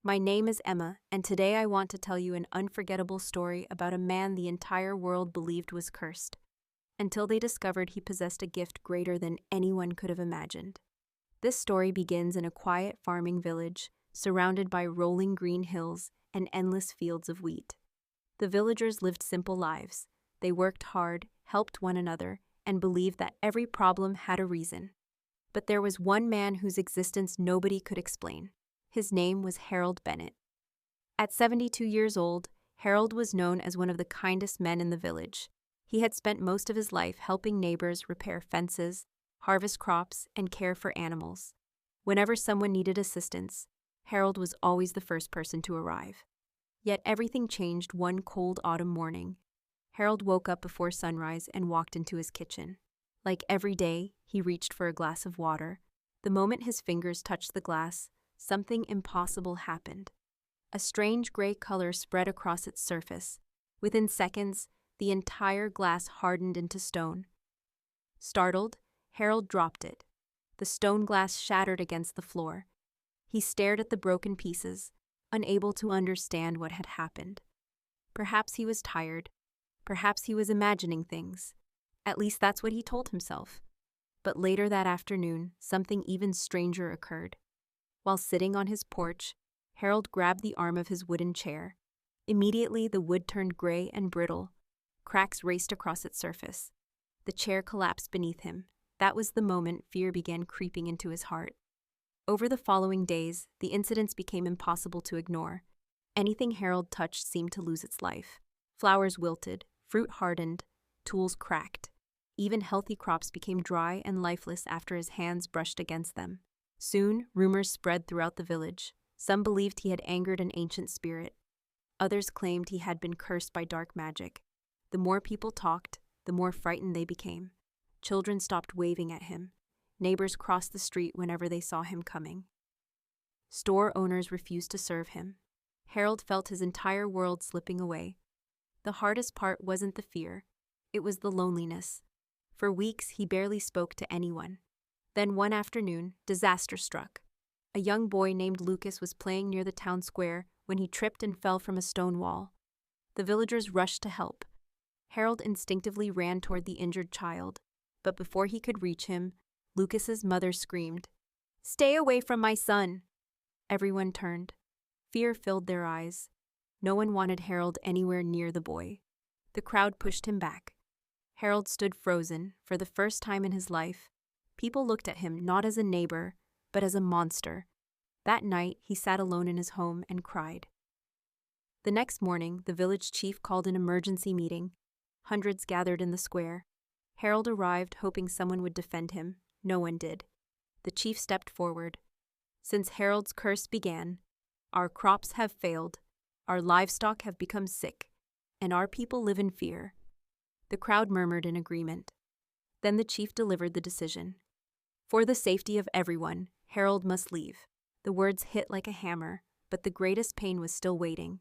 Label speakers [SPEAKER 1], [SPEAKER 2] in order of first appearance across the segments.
[SPEAKER 1] My name is Emma, and today I want to tell you an unforgettable story about a man the entire world believed was cursed, until they discovered he possessed a gift greater than anyone could have imagined. This story begins in a quiet farming village, surrounded by rolling green hills and endless fields of wheat. The villagers lived simple lives. They worked hard, helped one another, and believed that every problem had a reason. But there was one man whose existence nobody could explain. His name was Harold Bennett. At 72 years old, Harold was known as one of the kindest men in the village. He had spent most of his life helping neighbors repair fences, harvest crops, and care for animals. Whenever someone needed assistance, Harold was always the first person to arrive. Yet everything changed one cold autumn morning. Harold woke up before sunrise and walked into his kitchen. Like every day, he reached for a glass of water. The moment his fingers touched the glass, something impossible happened. A strange gray color spread across its surface. Within seconds, the entire glass hardened into stone. Startled, Harold dropped it. The stone glass shattered against the floor. He stared at the broken pieces, unable to understand what had happened. Perhaps he was tired. Perhaps he was imagining things. At least that's what he told himself. But later that afternoon, something even stranger occurred. While sitting on his porch, Harold grabbed the arm of his wooden chair. Immediately, the wood turned gray and brittle. Cracks raced across its surface. The chair collapsed beneath him. That was the moment fear began creeping into his heart. Over the following days, the incidents became impossible to ignore. Anything Harold touched seemed to lose its life. Flowers wilted, fruit hardened, tools cracked. Even healthy crops became dry and lifeless after his hands brushed against them. Soon, rumors spread throughout the village. Some believed he had angered an ancient spirit. Others claimed he had been cursed by dark magic. The more people talked, the more frightened they became. Children stopped waving at him. Neighbors crossed the street whenever they saw him coming. Store owners refused to serve him. Harold felt his entire world slipping away. The hardest part wasn't the fear. It was the loneliness. For weeks, he barely spoke to anyone. Then one afternoon, disaster struck. A young boy named Lucas was playing near the town square when he tripped and fell from a stone wall. The villagers rushed to help. Harold instinctively ran toward the injured child, but before he could reach him, Lucas's mother screamed, "Stay away from my son!" Everyone turned. Fear filled their eyes. No one wanted Harold anywhere near the boy. The crowd pushed him back. Harold stood frozen. For the first time in his life, people looked at him not as a neighbor, but as a monster. That night, he sat alone in his home and cried. The next morning, the village chief called an emergency meeting. Hundreds gathered in the square. Harold arrived, hoping someone would defend him. No one did. The chief stepped forward. "Since Harold's curse began, our crops have failed, our livestock have become sick, and our people live in fear." The crowd murmured in agreement. Then the chief delivered the decision. For the safety of everyone, Harold must leave. The words hit like a hammer, but the greatest pain was still waiting.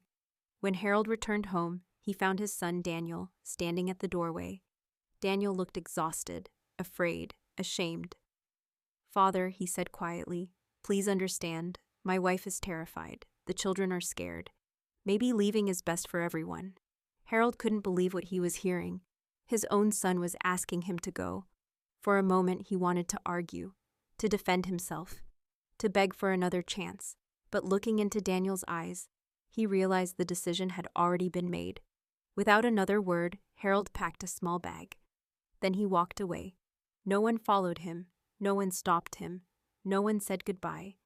[SPEAKER 1] When Harold returned home, he found his son Daniel standing at the doorway. Daniel looked exhausted, afraid, ashamed. "Father," he said quietly, "please understand. My wife is terrified. The children are scared. Maybe leaving is best for everyone." Harold couldn't believe what he was hearing. His own son was asking him to go. For a moment, he wanted to argue, to defend himself, to beg for another chance. But looking into Daniel's eyes, he realized the decision had already been made. Without another word, Harold packed a small bag. Then he walked away. No one followed him. No one stopped him. No one said goodbye.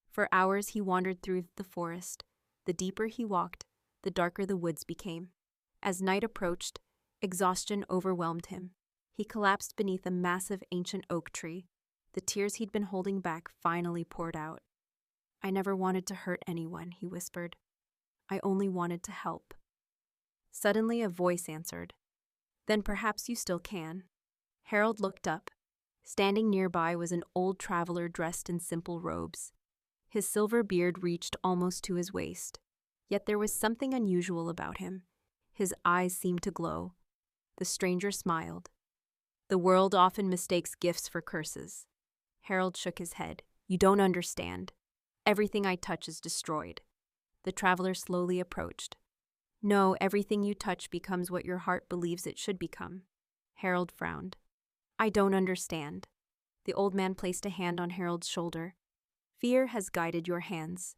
[SPEAKER 1] For hours he wandered through the forest. The deeper he walked, the darker the woods became. As night approached, exhaustion overwhelmed him. He collapsed beneath a massive ancient oak tree. The tears he'd been holding back finally poured out. "I never wanted to hurt anyone," he whispered. "I only wanted to help." Suddenly a voice answered, "Then perhaps you still can." Harold looked up. Standing nearby was an old traveler dressed in simple robes. His silver beard reached almost to his waist. Yet there was something unusual about him. His eyes seemed to glow. The stranger smiled. "The world often mistakes gifts for curses." Harold shook his head. "You don't understand. Everything I touch is destroyed." The traveler slowly approached. No, everything you touch becomes what your heart believes it should become. Harold frowned. I don't understand. The old man placed a hand on Harold's shoulder. Fear has guided your hands.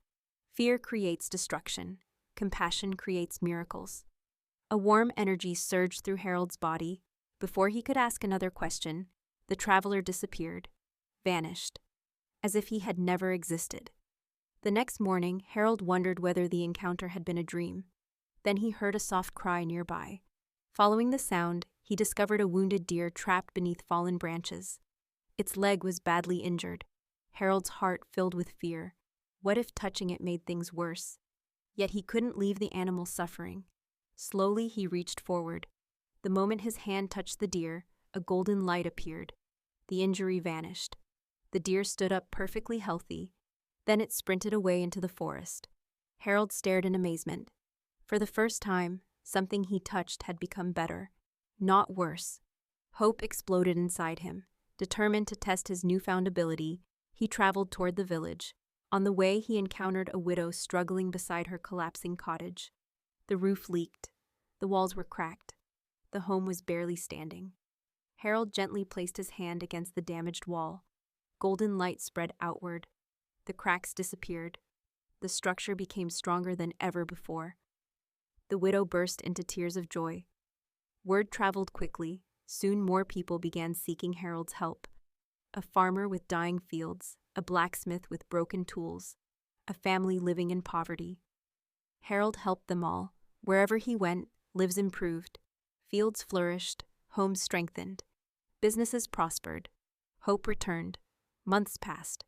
[SPEAKER 1] Fear creates destruction. Compassion creates miracles. A warm energy surged through Harold's body. Before he could ask another question, the traveler disappeared, vanished, as if he had never existed. The next morning, Harold wondered whether the encounter had been a dream. Then he heard a soft cry nearby. Following the sound, he discovered a wounded deer trapped beneath fallen branches. Its leg was badly injured. Harold's heart filled with fear. What if touching it made things worse? Yet he couldn't leave the animal suffering. Slowly, he reached forward. The moment his hand touched the deer, a golden light appeared. The injury vanished. The deer stood up perfectly healthy. Then it sprinted away into the forest. Harold stared in amazement. For the first time, something he touched had become better, not worse. Hope exploded inside him. Determined to test his newfound ability, he traveled toward the village. On the way, he encountered a widow struggling beside her collapsing cottage. The roof leaked. The walls were cracked. The home was barely standing. Harold gently placed his hand against the damaged wall. Golden light spread outward. The cracks disappeared. The structure became stronger than ever before. The widow burst into tears of joy. Word traveled quickly. Soon more people began seeking Harold's help. A farmer with dying fields, a blacksmith with broken tools, a family living in poverty. Harold helped them all. Wherever he went, lives improved. Fields flourished, homes strengthened. Businesses prospered. Hope returned. Months passed.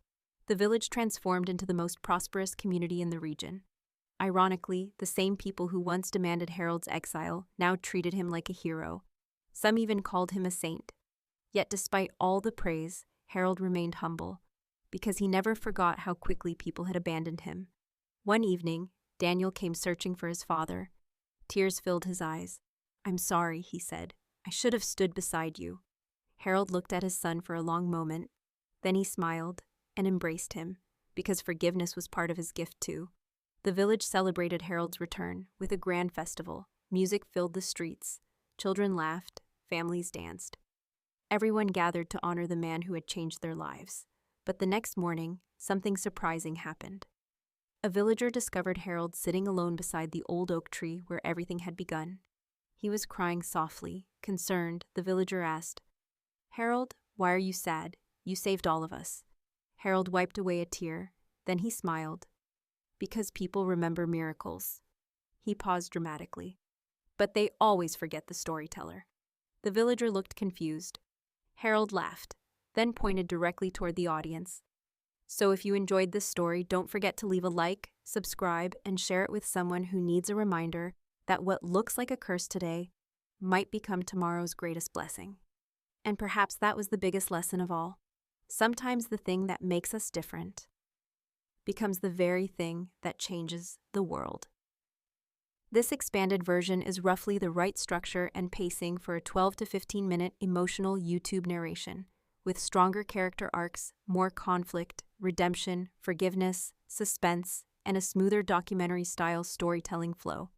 [SPEAKER 1] The village transformed into the most prosperous community in the region. Ironically, the same people who once demanded Harold's exile now treated him like a hero. Some even called him a saint. Yet despite all the praise, Harold remained humble, because he never forgot how quickly people had abandoned him. One evening, Daniel came searching for his father. Tears filled his eyes. I'm sorry, he said. I should have stood beside you. Harold looked at his son for a long moment. Then he smiled and embraced him, because forgiveness was part of his gift too. The village celebrated Harold's return with a grand festival. Music filled the streets. Children laughed. Families danced. Everyone gathered to honor the man who had changed their lives. But the next morning, something surprising happened. A villager discovered Harold sitting alone beside the old oak tree where everything had begun. He was crying softly. Concerned, the villager asked, Harold, why are you sad? You saved all of us. Harold wiped away a tear. Then he smiled. Because people remember miracles. He paused dramatically. But they always forget the storyteller. The villager looked confused. Harold laughed, then pointed directly toward the audience. So if you enjoyed this story, don't forget to leave a like, subscribe, and share it with someone who needs a reminder that what looks like a curse today might become tomorrow's greatest blessing. And perhaps that was the biggest lesson of all. Sometimes the thing that makes us different becomes the very thing that changes the world. This expanded version is roughly the right structure and pacing for a 12 to 15-minute emotional YouTube narration, with stronger character arcs, more conflict, redemption, forgiveness, suspense, and a smoother documentary-style storytelling flow.